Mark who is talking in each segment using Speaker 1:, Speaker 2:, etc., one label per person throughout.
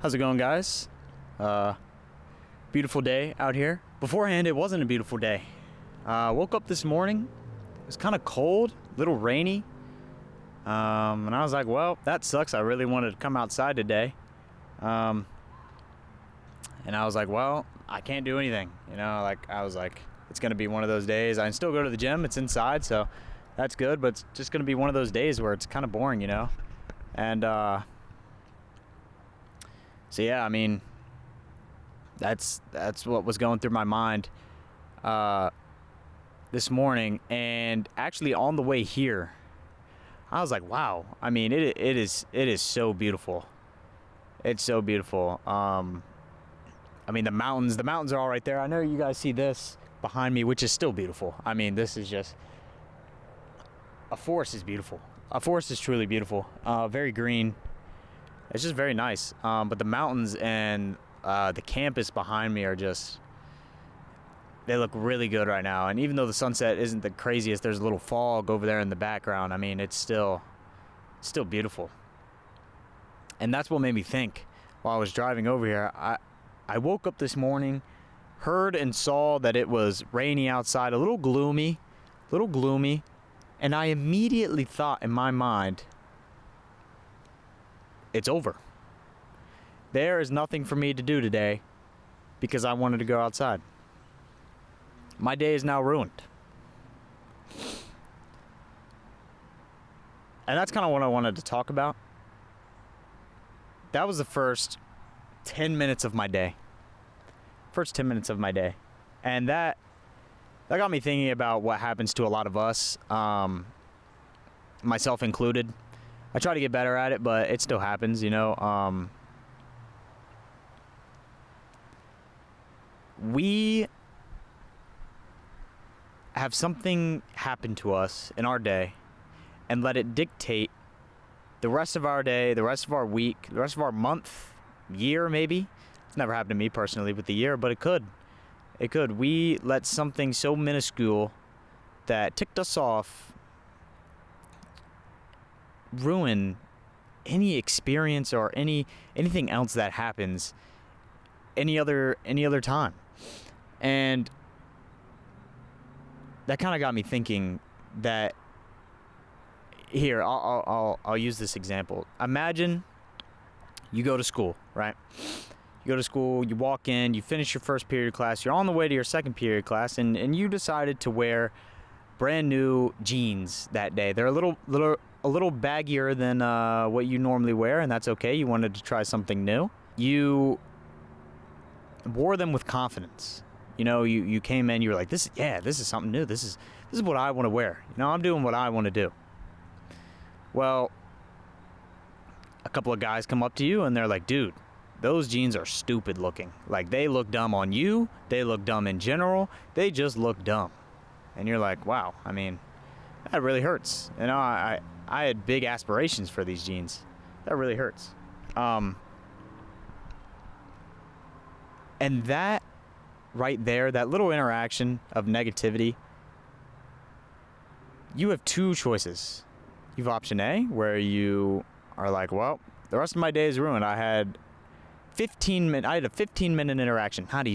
Speaker 1: How's it going, guys? Beautiful day out here. Beforehand, it wasn't a beautiful day. Woke up this morning. It was kind of cold, a little rainy. And I was like, well, that sucks. I really wanted to come outside today. And I was like, well, I can't do anything. I was like, it's going to be one of those days. I can still go to the gym. It's inside, so that's good. But it's just going to be one of those days where it's kind of boring, And, so yeah, I mean, that's what was going through my mind this morning. And actually on the way here, I was like, wow. I mean, it is so beautiful. It's so beautiful. I mean, the mountains are all right there. I know you guys see this behind me, which is still beautiful. I mean, this is just, a forest is beautiful. A forest is truly beautiful. Very green. It's just very nice. But the mountains and the campus behind me are just, they look really good right now. And even though the sunset isn't the craziest, there's a little fog over there in the background. I mean, it's still beautiful. And that's what made me think while I was driving over here. I woke up this morning, heard and saw that it was rainy outside, a little gloomy, and I immediately thought in my mind, it's over. There is nothing for me to do today because I wanted to go outside. My day is now ruined. And that's kind of what I wanted to talk about. That was the first 10 minutes of my day. And that got me thinking about what happens to a lot of us, myself included. I try to get better at it, but it still happens, We have something happen to us in our day and let it dictate the rest of our day, the rest of our week, the rest of our month, year maybe. It's never happened to me personally with the year, but it could. We let something so minuscule that ticked us off ruin any experience or anything else that happens any other time. And that kind of got me thinking that here, I'll use this example. Imagine you go to school, right? You go to school, you walk in, you finish your first period class, you're on the way to your second period class, and you decided to wear brand new jeans that day. They're a little baggier than what you normally wear, and that's okay. You wanted to try something new. You wore them with confidence. You came in, you were like, this is something new. This is what I want to wear. I'm doing what I want to do. Well, a couple of guys come up to you and they're like, dude, those jeans are stupid looking. Like, they look dumb on you. They look dumb in general. They just look dumb. And you're like, wow, I mean, that really hurts. I had big aspirations for these jeans. That really hurts. And that right there, that little interaction of negativity, you have two choices. You have option A, where you are like, well, the rest of my day is ruined. I had a 15-minute interaction, not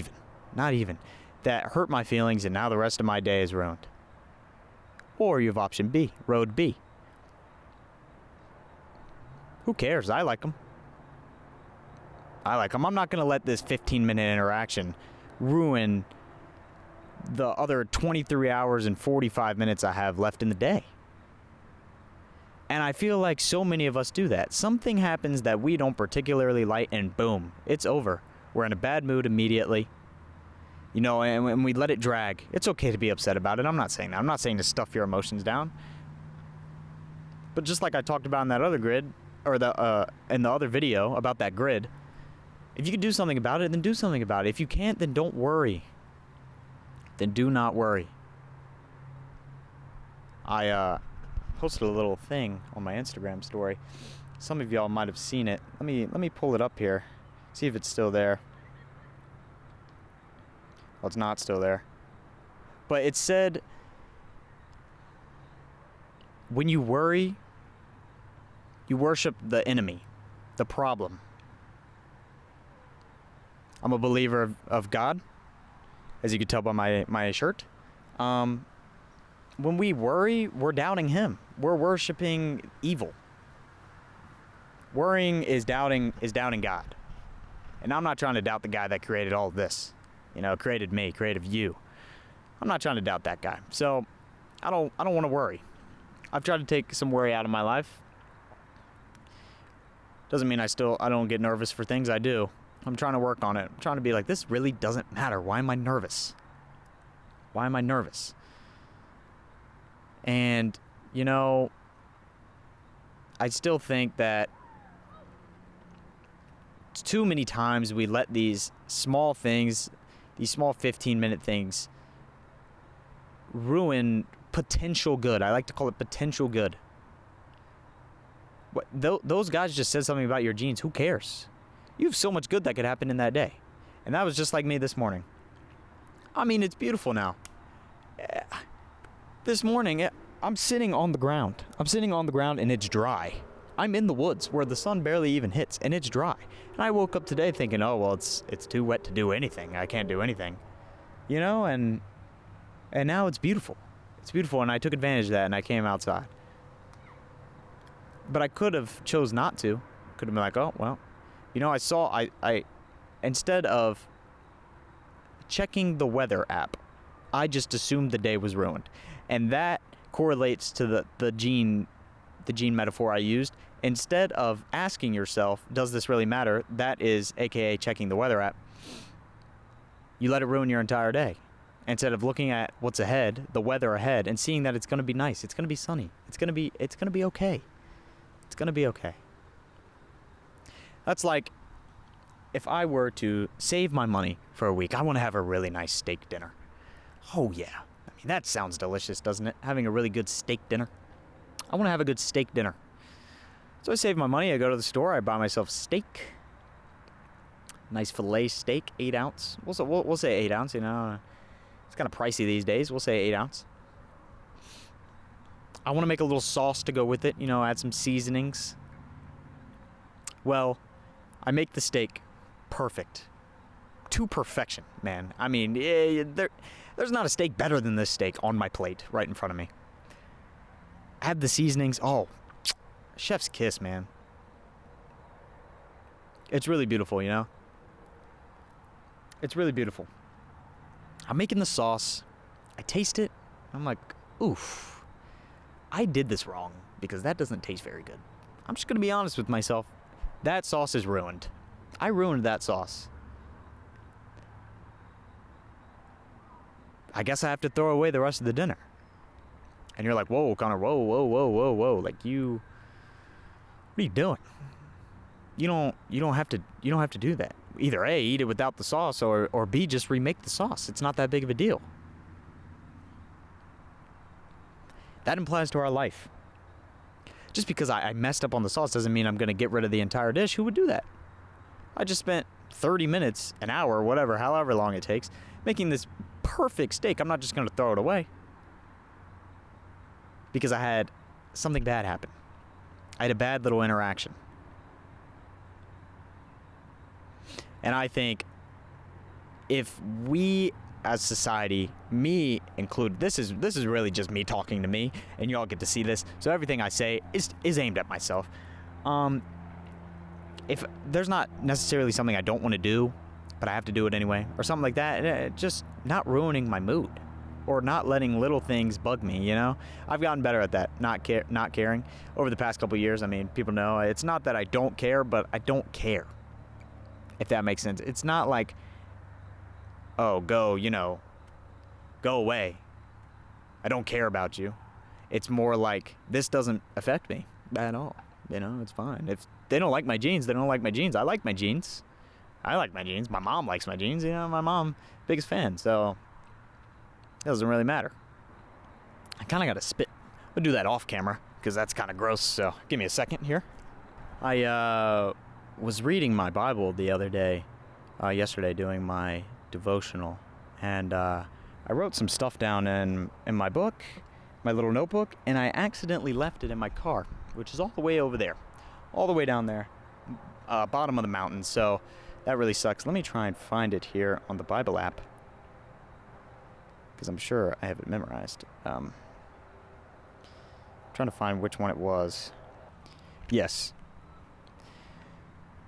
Speaker 1: even, that hurt my feelings, and now the rest of my day is ruined. Or you have option B, road B. Who cares? I like them. I'm not going to let this 15-minute interaction ruin the other 23 hours and 45 minutes I have left in the day. And I feel like so many of us do that. Something happens that we don't particularly like, and boom, it's over. We're in a bad mood immediately. And we let it drag. It's okay to be upset about it. I'm not saying that. I'm not saying to stuff your emotions down. But just like I talked about in that other grid, or in the other video about that grid, if you can do something about it, then do something about it. If you can't, then don't worry. Then do not worry. I posted a little thing on my Instagram story. Some of y'all might have seen it. Let me pull it up here. See if it's still there. Well, it's not still there. But it said, when you worry, you worship the enemy, the problem. I'm a believer of God, as you could tell by my shirt. When we worry, we're doubting him. We're worshiping evil. Worrying is doubting God. And I'm not trying to doubt the guy that created all of this. Created me, created you. I'm not trying to doubt that guy. So I don't want to worry. I've tried to take some worry out of my life. Doesn't mean I don't get nervous for things. I do. I'm trying to work on it. I'm trying to be like, this really doesn't matter. Why am I nervous? Why am I nervous? And, I still think that too many times we let these small things, these small 15-minute things, ruin potential good. I like to call it potential good. Those guys just said something about your jeans. Who cares? You have so much good that could happen in that day. And that was just like me this morning. I mean, it's beautiful now. This morning, I'm sitting on the ground. And it's dry. I'm in the woods where the sun barely even hits and it's dry. And I woke up today thinking, oh, well, it's too wet to do anything. I can't do anything. And now it's beautiful. It's beautiful, and I took advantage of that and I came outside. But I could have chose not to. Could have been like, oh, well, I instead of checking the weather app, I just assumed the day was ruined. And that correlates to the gene metaphor I used. Instead of asking yourself, does this really matter? That is AKA checking the weather app. You let it ruin your entire day. Instead of looking at what's ahead, the weather ahead, and seeing that it's going to be nice, it's going to be sunny, it's going to be okay. It's going to be okay. That's like if I were to save my money for a week, I want to have a really nice steak dinner. Oh yeah. I mean, that sounds delicious, doesn't it? Having a really good steak dinner. I want to have a good steak dinner. So I save my money, I go to the store, I buy myself steak. Nice filet steak, 8 ounce. We'll say 8 ounce, It's kind of pricey these days. We'll say 8 ounce. I want to make a little sauce to go with it, add some seasonings. Well, I make the steak perfect. To perfection, man. I mean, there's not a steak better than this steak on my plate right in front of me. Add the seasonings. Oh, chef's kiss, man. It's really beautiful, It's really beautiful. I'm making the sauce. I taste it. I'm like, oof. I did this wrong because that doesn't taste very good. I'm just going to be honest with myself. That sauce is ruined. I ruined that sauce. I guess I have to throw away the rest of the dinner. And you're like, whoa, Connor, whoa. Like what are you doing? You don't have to do that. Either A, eat it without the sauce, or B, just remake the sauce. It's not that big of a deal. That applies to our life. Just because I messed up on the sauce doesn't mean I'm going to get rid of the entire dish. Who would do that? I just spent 30 minutes, an hour, whatever, however long it takes, making this perfect steak. I'm not just going to throw it away. Because I had something bad happen. I had a bad little interaction. And I think if we as society, me included, this is really just me talking to me, and you all get to see this, so everything I say is aimed at myself. If there's not necessarily something I don't want to do, but I have to do it anyway, or something like that, just not ruining my mood, or not letting little things bug me, I've gotten better at that, not caring. Over the past couple of years, I mean, people know, it's not that I don't care, but I don't care. If that makes sense. It's not like, oh, go away. I don't care about you. It's more like, this doesn't affect me at all. It's fine. If they don't like my jeans, they don't like my jeans. I like my jeans. I like my jeans. My mom likes my jeans. My mom, biggest fan. So, it doesn't really matter. I kind of got to spit. I'll do that off camera, because that's kind of gross. So, give me a second here. I was reading my Bible the other day, yesterday, doing my devotional, and I wrote some stuff down in my book, my little notebook, and I accidentally left it in my car, which is all the way over there, all the way down there, bottom of the mountain. So That really sucks. Let me try and find it here on the Bible app, because I'm sure I have it memorized. Trying to find which one it was. Yes.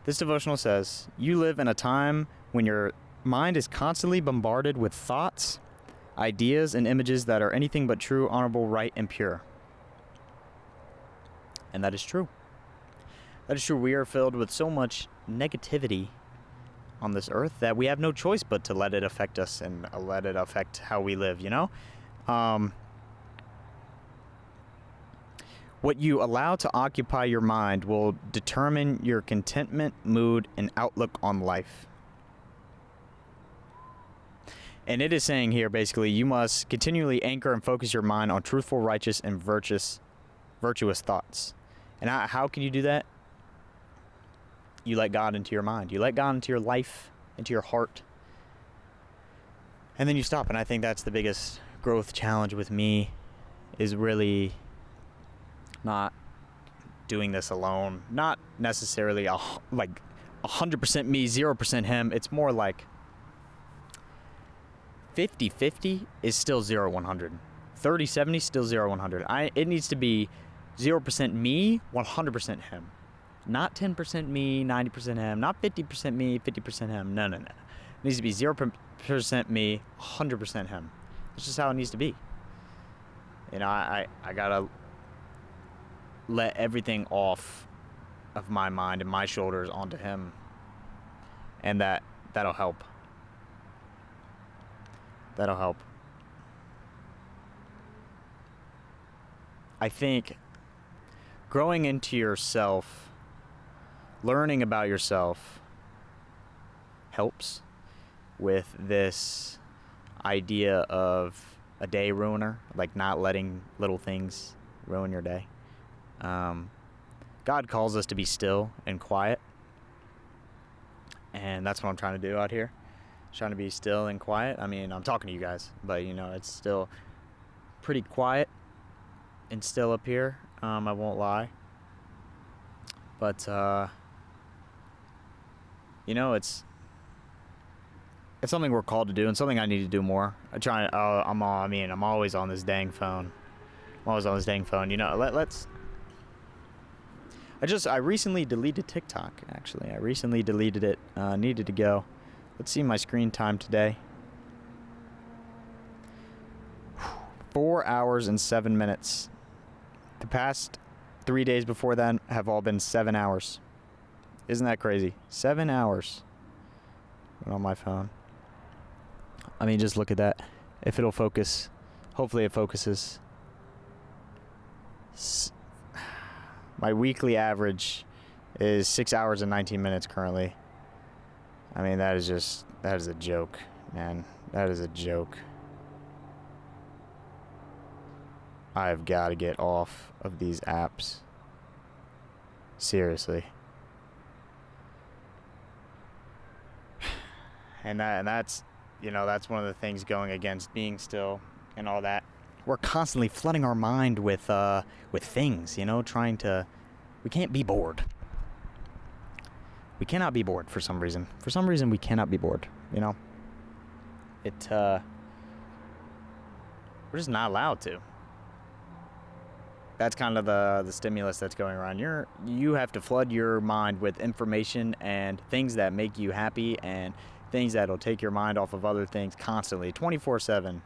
Speaker 1: This devotional says, you live in a time when your mind is constantly bombarded with thoughts, ideas, and images that are anything but true, honorable, right, and pure. And that is true. That is true. We are filled with so much negativity on this earth that we have no choice but to let it affect us and let it affect how we live, you know? What you allow to occupy your mind will determine your contentment, mood, and outlook on life. And it is saying here, basically, you must continually anchor and focus your mind on truthful, righteous, and virtuous thoughts. And how can you do that? You let God into your mind. You let God into your life, into your heart. And then you stop. And I think that's the biggest growth challenge with me, is really not doing this alone. Not necessarily like 100% me, 0% him. It's more like 50-50 is still 0-100. 30-70 still 0-100. It needs to be 0% me, 100% him. Not 10% me, 90% him. Not 50% me, 50% him. No. It needs to be 0% me, 100% him. That's just how it needs to be. You know, I gotta let everything off of my mind and my shoulders onto him, and that'll help. That'll help. I think growing into yourself, learning about yourself, helps with this idea of a day ruiner, like not letting little things ruin your day. God calls us to be still and quiet, and that's what I'm trying to do out here. Trying to be still and quiet. I mean, I'm talking to you guys, but you know, it's still pretty quiet and still up here. I won't lie, but you know, it's something we're called to do, and something I need to do more. I'm always on this dang phone. You know, I recently deleted TikTok, actually. I recently deleted it. Needed to go. Let's see my screen time today. 4 hours and 7 minutes. The past 3 days before then have all been 7 hours. Isn't that crazy? 7 hours on my phone. I mean, just look at that. If it'll focus. Hopefully it focuses. My weekly average is 6 hours and 19 minutes currently. I mean, that is a joke, man. That is a joke. I've got to get off of these apps. Seriously. And that's, you know, that's one of the things going against being still and all that. We're constantly flooding our mind with things, you know, we can't be bored. We cannot be bored for some reason. For some reason, we cannot be bored, you know. We're just not allowed to. That's kind of the stimulus that's going around. You have to flood your mind with information and things that make you happy and things that'll take your mind off of other things constantly, 24/7.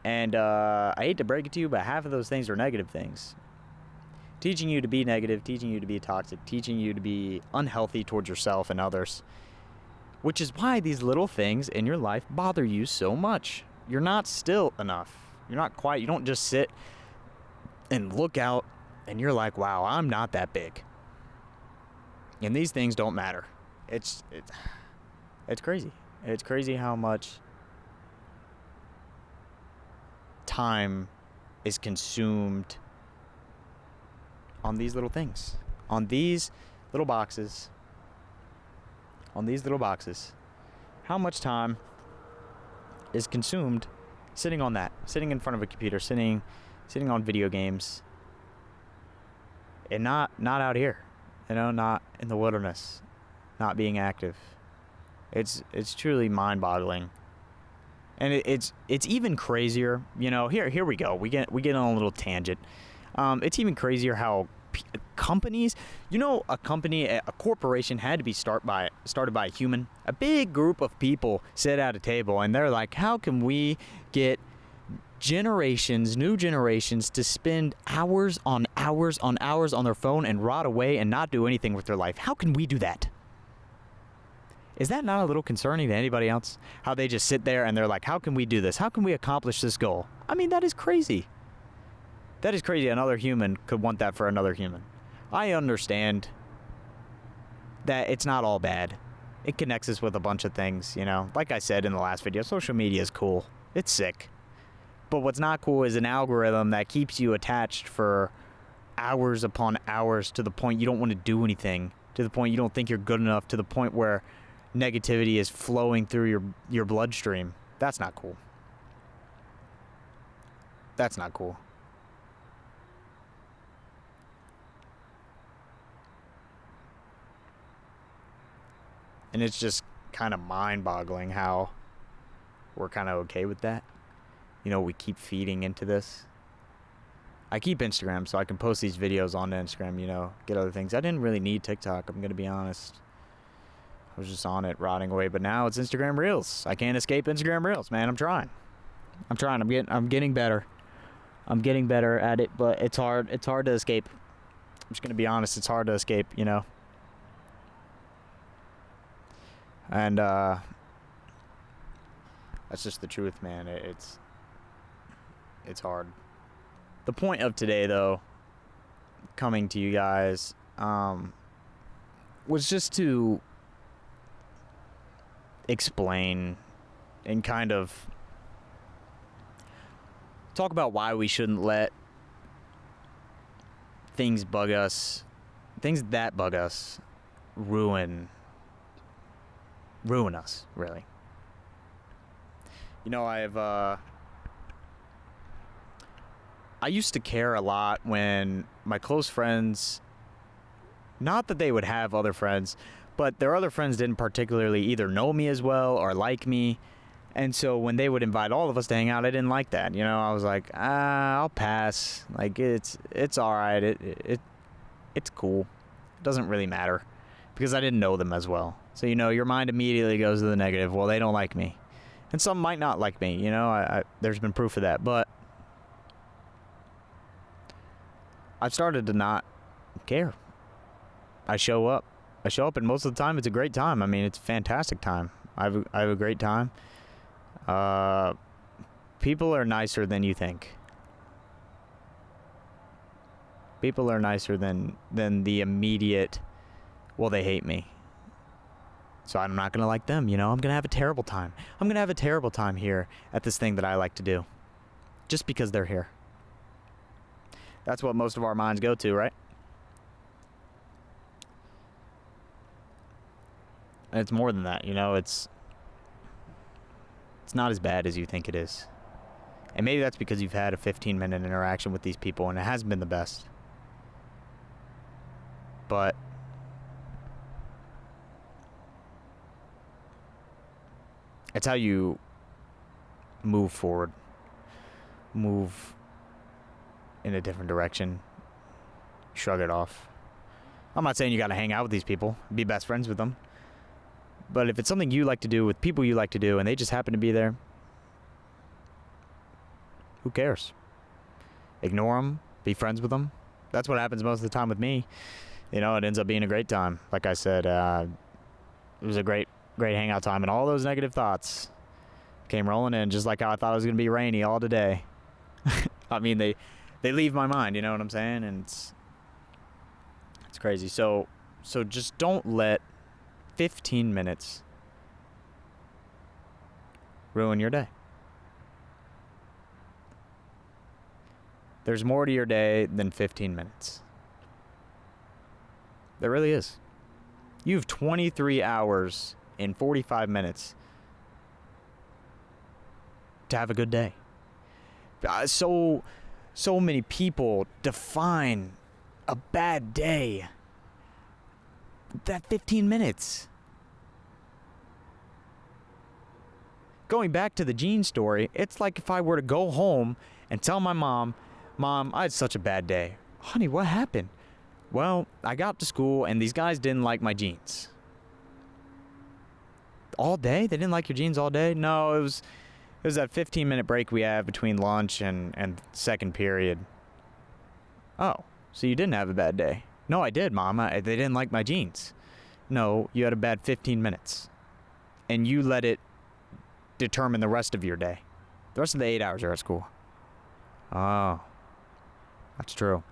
Speaker 1: And I hate to break it to you, but half of those things are negative things. Teaching you to be negative, teaching you to be toxic, teaching you to be unhealthy towards yourself and others. Which is why these little things in your life bother you so much. You're not still enough. You're not quiet. You don't just sit and look out and you're like, wow, I'm not that big. And these things don't matter. It's crazy. It's crazy how much time is consumed on these little things, on these little boxes, how much time is consumed sitting on that, sitting in front of a computer, sitting on video games, and not out here, you know, not in the wilderness, not being active. It's truly mind-boggling. And it's even crazier, you know. Here we go. We get on a little tangent. It's even crazier how companies, you know, a corporation had to be started by a human. A big group of people sit at a table and they're like, how can we get new generations to spend hours on their phone and rot away and not do anything with their life? How can we do that? Is that not a little concerning to anybody else? How they just sit there and they're like, how can we do this? How can we accomplish this goal? I mean, that is crazy. That is crazy. Another human could want that for another human. I understand that it's not all bad. It connects us with a bunch of things, you know. Like I said in the last video, social media is cool. It's sick. But what's not cool is an algorithm that keeps you attached for hours upon hours to the point you don't want to do anything, to the point you don't think you're good enough, to the point where negativity is flowing through your bloodstream. That's not cool. That's not cool. And it's just kind of mind-boggling how we're kind of okay with that. You know, we keep feeding into this. I keep Instagram so I can post these videos on Instagram, you know, get other things. I didn't really need TikTok, I'm going to be honest. I was just on it, rotting away. But now it's Instagram Reels. I can't escape Instagram Reels, man. I'm trying. I'm getting better. I'm getting better at it, but it's hard. It's hard to escape. I'm just going to be honest. It's hard to escape, you know. And that's just the truth, man. It's hard. The point of today, though, coming to you guys, was just to explain and kind of talk about why we shouldn't let things that bug us, ruin us, really. You know, I used to care a lot when my close friends, not that they would have other friends, but their other friends didn't particularly either know me as well or like me. And so when they would invite all of us to hang out, I didn't like that. You know, I was like, I'll pass. Like, it's all right. It's cool. It doesn't really matter because I didn't know them as well. So, you know, your mind immediately goes to the negative. Well, they don't like me. And some might not like me, you know. There's been proof of that. But I've started to not care. I show up, and most of the time it's a great time. I mean, it's a fantastic time. I have a great time. People are nicer than you think. People are nicer than the immediate, well, they hate me, so I'm not going to like them, you know? I'm going to have a terrible time. I'm going to have a terrible time here at this thing that I like to do, just because they're here. That's what most of our minds go to, right? And it's more than that, you know? It's not as bad as you think it is. And maybe that's because you've had a 15-minute interaction with these people and it hasn't been the best. But it's how you move forward, move in a different direction, shrug it off. I'm not saying you got to hang out with these people, be best friends with them. But if it's something you like to do with people you like to do and they just happen to be there, who cares? Ignore them, be friends with them. That's what happens most of the time with me. You know, it ends up being a great time. Like I said, it was a great hangout time, and all those negative thoughts came rolling in, just like how I thought it was going to be rainy all today. I mean, they leave my mind, you know what I'm saying? And it's crazy. So just don't let 15 minutes ruin your day. There's more to your day than 15 minutes. There really is. You have 23 hours and 45 minutes to have a good day. So many people define a bad day that 15 minutes. going back to the jeans story, it's like if I were to go home and tell my mom, Mom, I had such a bad day. Honey, what happened? Well, I got to school and these guys didn't like my jeans. All day? They didn't like your jeans all day? No, it was that 15-minute break we have between lunch and second period. Oh, so you didn't have a bad day? No, I did, Mom. They didn't like my jeans. No, you had a bad 15 minutes. And you let it determine the rest of your day. The rest of the 8 hours you're at school. Oh, that's true.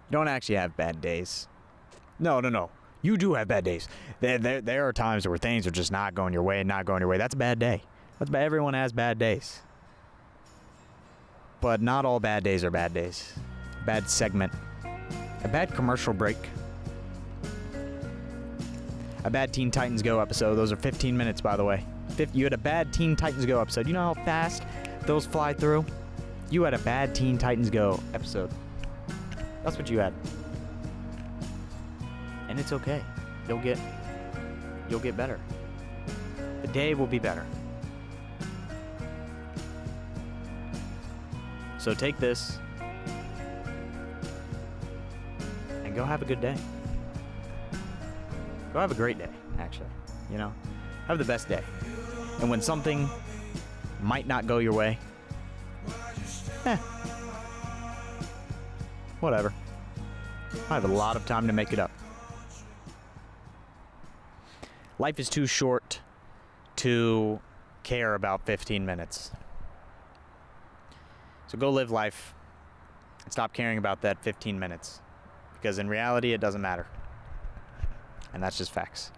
Speaker 1: You don't actually have bad days. No. You do have bad days. There are times where things are just not going your way and not going your way. That's a bad day. That's bad. Everyone has bad days. But not all bad days are bad days. Bad segment. A bad commercial break. A bad Teen Titans Go episode. Those are 15 minutes, by the way. You had a bad Teen Titans Go episode. You know how fast those fly through? You had a bad Teen Titans Go episode. That's what you had. And it's okay. You'll get better. The day will be better. So take this and go have a good day. Go have a great day, actually. You know, have the best day. And when something might not go your way, whatever. I have a lot of time to make it up. Life is too short to care about 15 minutes. So go live life and stop caring about that 15 minutes. Because in reality, it doesn't matter. And that's just facts.